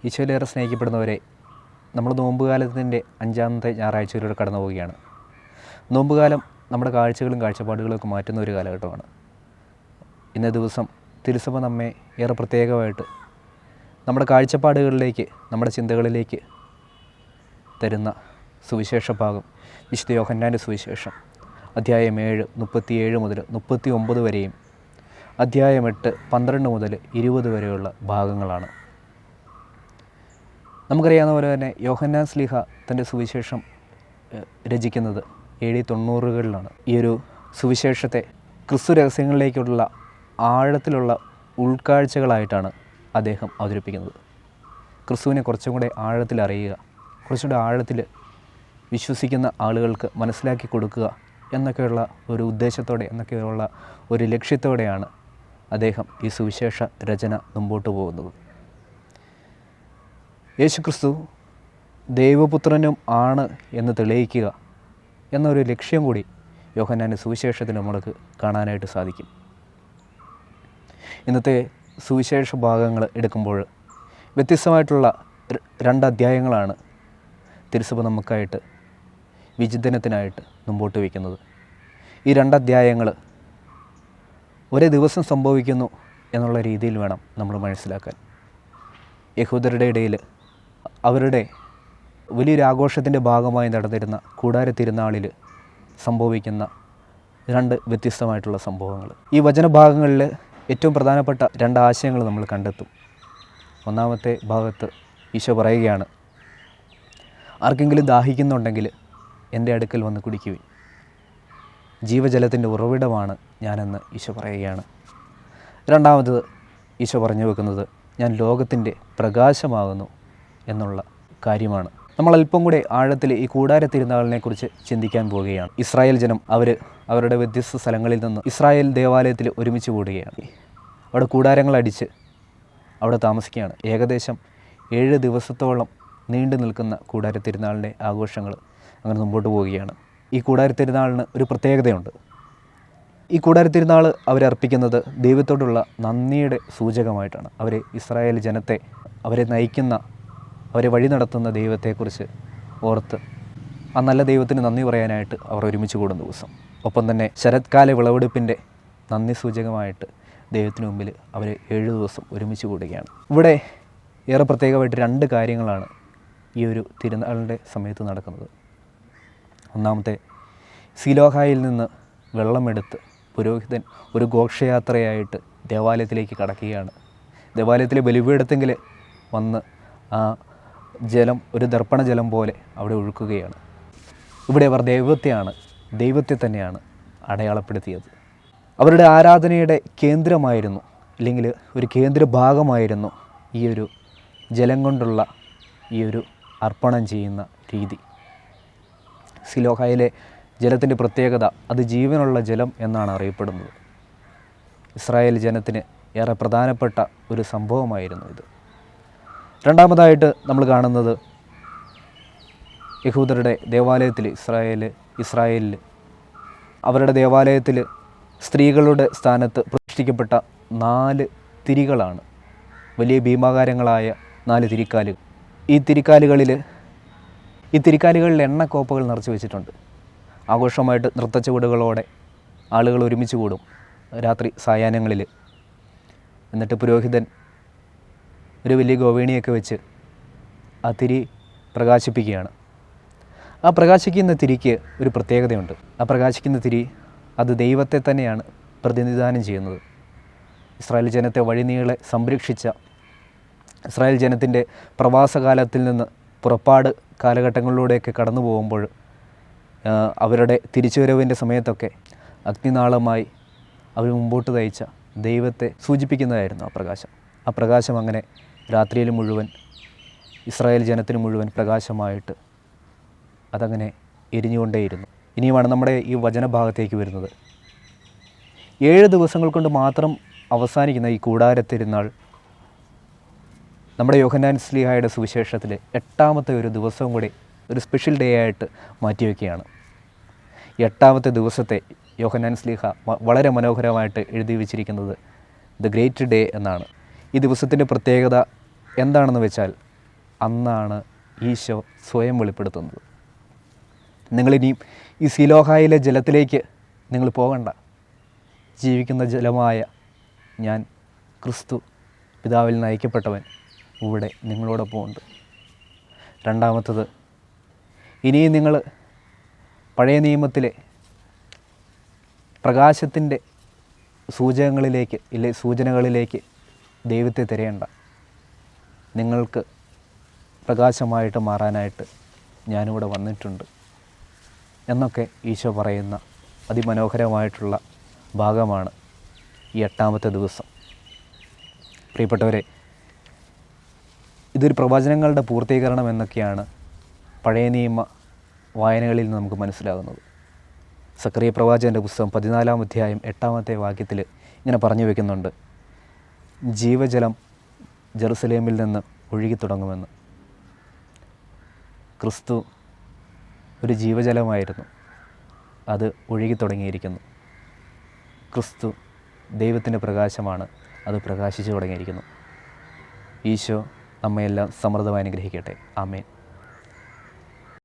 ഈശോയിലേറെ സ്നേഹിക്കപ്പെടുന്നവരെ, നമ്മൾ നോമ്പുകാലത്തിൻ്റെ 5-ാമത്തെ ഞായറാഴ്ചയിലൂടെ കടന്നു പോവുകയാണ്. നോമ്പുകാലം നമ്മുടെ കാഴ്ചകളും കാഴ്ചപ്പാടുകളും ഒക്കെ മാറ്റുന്ന ഒരു കാലഘട്ടമാണ്. ഇന്നേ ദിവസം തിരുസഭ നമ്മെ ഏറെ പ്രത്യേകമായിട്ട് നമ്മുടെ കാഴ്ചപ്പാടുകളിലേക്ക്, നമ്മുടെ ചിന്തകളിലേക്ക് തരുന്ന സുവിശേഷ ഭാഗം വിശുദ്ധ യോഹന്നാൻ്റെ സുവിശേഷം അധ്യായം 7 37 മുതൽ 39 വരെയും അധ്യായം 8 12 മുതൽ 20 വരെയുള്ള ഭാഗങ്ങളാണ്. നമുക്കറിയാവുന്ന പോലെ തന്നെ യോഹന്നാൻ ശ്ലീഹ തൻ്റെ സുവിശേഷം രചിക്കുന്നത് AD 90-കളിലാണ്. ഈ ഒരു സുവിശേഷത്തെ ക്രിസ്തു രഹസ്യങ്ങളിലേക്കുള്ള ആഴത്തിലുള്ള ഉൾക്കാഴ്ചകളായിട്ടാണ് അദ്ദേഹം അവതരിപ്പിക്കുന്നത്. ക്രിസ്തുവിനെ കുറച്ചും കൂടെ ആഴത്തിൽ അറിയുക, കുറച്ചുകൂടെ ആഴത്തിൽ വിശ്വസിക്കുന്ന ആളുകൾക്ക് മനസ്സിലാക്കി കൊടുക്കുക എന്നൊക്കെയുള്ള ഒരു ഉദ്ദേശത്തോടെ, എന്നൊക്കെയുള്ള ഒരു ലക്ഷ്യത്തോടെയാണ് അദ്ദേഹം ഈ സുവിശേഷ രചന മുമ്പോട്ട് പോകുന്നത്. യേശുക്രിസ്തു ദൈവപുത്രനും ആണ് എന്ന് തെളിയിക്കുക എന്നൊരു ലക്ഷ്യം കൂടി യോഹന്നാൻ്റെ സുവിശേഷത്തിന് നമ്മൾക്ക് കാണാനായിട്ട് സാധിക്കും. ഇന്നത്തെ സുവിശേഷ ഭാഗങ്ങൾ എടുക്കുമ്പോൾ വ്യത്യസ്തമായിട്ടുള്ള 2 അധ്യായങ്ങളാണ് തിരുസഭ നമുക്കായിട്ട് വിചിന്തനത്തിനായിട്ട് മുമ്പോട്ട് വയ്ക്കുന്നത്. ഈ 2 അധ്യായങ്ങൾ ഒരേ ദിവസം സംഭവിക്കുന്നു എന്നുള്ള രീതിയിൽ വേണം നമ്മൾ മനസ്സിലാക്കാൻ. യഹൂദരുടെ ഇടയിൽ അവരുടെ വലിയൊരു ആഘോഷത്തിൻ്റെ ഭാഗമായി നടന്നിരുന്ന കൂടാര തിരുനാളിൽ സംഭവിക്കുന്ന 2 വ്യത്യസ്തമായിട്ടുള്ള സംഭവങ്ങൾ. ഈ വചനഭാഗങ്ങളിൽ ഏറ്റവും പ്രധാനപ്പെട്ട 2 ആശയങ്ങൾ നമ്മൾ കണ്ടെത്തും. ഒന്നാമത്തെ ഭാഗത്ത് ഈശോ പറയുകയാണ്, ആർക്കെങ്കിലും ദാഹിക്കുന്നുണ്ടെങ്കിൽ എൻ്റെ അടുക്കൽ വന്ന് കുടിക്കുവിൻ, ജീവജലത്തിൻ്റെ ഉറവിടമാണ് ഞാനെന്ന് ഈശോ പറയുകയാണ്. രണ്ടാമത് ഈശോ പറഞ്ഞു വെക്കുന്നത്, ഞാൻ ലോകത്തിൻ്റെ പ്രകാശമാകുന്നു എന്നുള്ള കാര്യമാണ്. നമ്മൾ അല്പം കൂടെ ആഴത്തിൽ ഈ കൂടാര തിരുനാളിനെക്കുറിച്ച് ചിന്തിക്കാൻ പോവുകയാണ്. ഇസ്രായേൽ ജനം അവരുടെ വ്യത്യസ്ത സ്ഥലങ്ങളിൽ നിന്ന് ഇസ്രായേൽ ദേവാലയത്തിൽ ഒരുമിച്ച് കൂടുകയാണ്. അവിടെ കൂടാരങ്ങൾ അടിച്ച് അവിടെ താമസിക്കുകയാണ്. ഏകദേശം 7 ദിവസത്തോളം നീണ്ടു നിൽക്കുന്ന കൂടാര തിരുനാളിൻ്റെ ആഘോഷങ്ങൾ അങ്ങനെ മുമ്പോട്ട് പോവുകയാണ്. ഈ കൂടാര തിരുനാളിന് ഒരു പ്രത്യേകതയുണ്ട്. ഈ കൂടാര തിരുനാൾ അവരർപ്പിക്കുന്നത് ദൈവത്തോടുള്ള നന്ദിയുടെ സൂചകമായിട്ടാണ്. അവർ ഇസ്രായേൽ ജനത്തെ, അവരെ നയിക്കുന്ന, അവരെ വഴി നടത്തുന്ന ദൈവത്തെക്കുറിച്ച് ഓർത്ത് ആ നല്ല ദൈവത്തിന് നന്ദി പറയാനായിട്ട് അവർ ഒരുമിച്ച് കൂടുന്ന ദിവസം. ഒപ്പം തന്നെ ശരത്കാല വിളവെടുപ്പിൻ്റെ നന്ദി സൂചകമായിട്ട് ദൈവത്തിന് മുമ്പിൽ അവർ 7 ദിവസം ഒരുമിച്ച് കൂടുകയാണ്. ഇവിടെ ഏറെ പ്രത്യേകമായിട്ട് 2 കാര്യങ്ങളാണ് ഈ ഒരു തിരുനാളിൻ്റെ സമയത്ത് നടക്കുന്നത്. ഒന്നാമത്തെ, സിലോഹായിൽ നിന്ന് വെള്ളമെടുത്ത് പുരോഹിതൻ ഒരു ഘോഷയാത്രയായിട്ട് ദേവാലയത്തിലേക്ക് കടക്കുകയാണ്. ദേവാലയത്തിലെ ബലിപീഠത്തെങ്കിൽ വന്ന് ആ ജലം ഒരു ദർപ്പണ ജലം പോലെ അവിടെ ഒഴുക്കുകയാണ്. ഇവിടെ അവർ ദൈവത്തെ തന്നെയാണ് അടയാളപ്പെടുത്തിയത്. അവരുടെ ആരാധനയുടെ കേന്ദ്രമായിരുന്നു, അല്ലെങ്കിൽ ഒരു കേന്ദ്ര ഭാഗമായിരുന്നു ഈ ഒരു ജലം കൊണ്ടുള്ള ഈ ഒരു അർപ്പണം ചെയ്യുന്ന രീതി. സിലോഹായിലെ ജലത്തിൻ്റെ പ്രത്യേകത, അത് ജീവനുള്ള ജലം എന്നാണ് അറിയപ്പെടുന്നത്. ഇസ്രായേൽ ജനത്തിന് ഏറെ പ്രധാനപ്പെട്ട ഒരു സംഭവമായിരുന്നു ഇത്. രണ്ടാമതായിട്ട് നമ്മൾ കാണുന്നത്, യഹൂദരുടെ ദേവാലയത്തിൽ, ഇസ്രായേലിൽ അവരുടെ ദേവാലയത്തിൽ സ്ത്രീകളുടെ സ്ഥാനത്ത് പ്രതിഷ്ഠിക്കപ്പെട്ട 4 തിരികളാണ്. വലിയ ഭീമാകാരങ്ങളായ 4 തിരിക്കാലുകൾ. ഈ തിരിക്കാലുകളിൽ എണ്ണക്കോപ്പകൾ നിറച്ച് വെച്ചിട്ടുണ്ട്. ആഘോഷമായിട്ട് നൃത്തച്ചുവടുകളോടെ ആളുകൾ ഒരുമിച്ച് കൂടും രാത്രി സായാഹ്നങ്ങളിൽ. എന്നിട്ട് പുരോഹിതൻ ഒരു വലിയ ഗോവേണിയൊക്കെ വെച്ച് ആ തിരി പ്രകാശിപ്പിക്കുകയാണ്. ആ പ്രകാശിക്കുന്ന തിരിക്ക് ഒരു പ്രത്യേകതയുണ്ട്. ആ പ്രകാശിക്കുന്ന തിരി അത് ദൈവത്തെ തന്നെയാണ് പ്രതിനിധാനം ചെയ്യുന്നത്. ഇസ്രായേൽ ജനത്തെ വഴിനീളെ സംരക്ഷിച്ച, ഇസ്രായേൽ ജനത്തിൻ്റെ പ്രവാസകാലത്തിൽ നിന്ന് പുറപ്പാട് കാലഘട്ടങ്ങളിലൂടെയൊക്കെ കടന്നു പോകുമ്പോൾ അവരുടെ തിരിച്ചുവരവിൻ്റെ സമയത്തൊക്കെ അഗ്നിനാളമായി അവർ മുമ്പോട്ട് നയിച്ച ദൈവത്തെ സൂചിപ്പിക്കുന്നതായിരുന്നു ആ പ്രകാശം. ആ പ്രകാശം അങ്ങനെ രാത്രിയിൽ മുഴുവൻ ഇസ്രായേൽ ജനത്തിന് മുഴുവൻ പ്രകാശമായിട്ട് അതങ്ങനെ എരിഞ്ഞുകൊണ്ടേയിരുന്നു. ഇനിയുമാണ് നമ്മുടെ ഈ വചനഭാഗത്തേക്ക് വരുന്നത്. 7 ദിവസങ്ങൾ കൊണ്ട് മാത്രം അവസാനിക്കുന്ന ഈ കൂടാര തിരുനാൾ നമ്മുടെ യോഹന്നാൻ ശ്ലീഹായുടെ സുവിശേഷത്തിൽ 8ാമത്തെ ഒരു ദിവസവും കൂടി ഒരു സ്പെഷ്യൽ ഡേ ആയിട്ട് മാറ്റിവെക്കുകയാണ്. 8ാമത്തെ ദിവസത്തെ യോഹന്നാൻ ശ്ലീഹ വളരെ മനോഹരമായിട്ട് എഴുതി വച്ചിരിക്കുന്നത് ദ ഗ്രേറ്റ് ഡേ എന്നാണ്. ഈ ദിവസത്തിൻ്റെ പ്രത്യേകത എന്താണെന്ന് വെച്ചാൽ, അന്നാണ് ഈശോ സ്വയം വെളിപ്പെടുത്തുന്നത്. നിങ്ങളിനിയും ഈ സിലോഹായിലെ ജലത്തിലേക്ക് നിങ്ങൾ പോകണ്ട. ജീവിക്കുന്ന ജലമായ ഞാൻ, ക്രിസ്തു, പിതാവിൽ നിന്ന് അയക്കപ്പെട്ടവൻ ഇവിടെ നിങ്ങളോടൊപ്പം ഉണ്ട്. രണ്ടാമത്തത്, ഇനിയും നിങ്ങൾ പഴയ നിയമത്തിലെ പ്രകാശത്തിൻ്റെ സൂചനകളിലേക്ക് ദൈവത്തെ തിരയണ്ട. നിങ്ങൾക്ക് പ്രകാശമായിട്ട് മാറാനായിട്ട് ഞാനിവിടെ വന്നിട്ടുണ്ട് എന്നൊക്കെ ഈശോ പറയുന്ന അതിമനോഹരമായിട്ടുള്ള ഭാഗമാണ് ഈ 8-ാമത്തെ ദിവസം. പ്രിയപ്പെട്ടവരെ, ഇതൊരു പ്രവചനങ്ങളുടെ പൂർത്തീകരണം എന്നൊക്കെയാണ് പഴയ നിയമ വായനകളിൽ നിന്ന് നമുക്ക് മനസ്സിലാകുന്നത്. സക്കറിയ പ്രവാചകൻ്റെ പുസ്തകം 14-ാം അധ്യായം 8-ാമത്തെ വാക്യത്തിൽ ഇങ്ങനെ പറഞ്ഞു വയ്ക്കുന്നുണ്ട്, ജീവജലം ജെറുസലേമിൽ നിന്ന് ഒഴുകി തുടങ്ങുമെന്ന്. ക്രിസ്തു ഒരു ജീവജലമായിരുന്നു, അത് ഒഴുകി തുടങ്ങിയിരിക്കുന്നു. ക്രിസ്തു ദൈവത്തിൻ്റെ പ്രകാശമാണ്, അത് പ്രകാശിച്ചു തുടങ്ങിയിരിക്കുന്നു. ഈശോ നമ്മയെല്ലാം സമൃദ്ധമായി അനുഗ്രഹിക്കട്ടെ. ആമേൻ.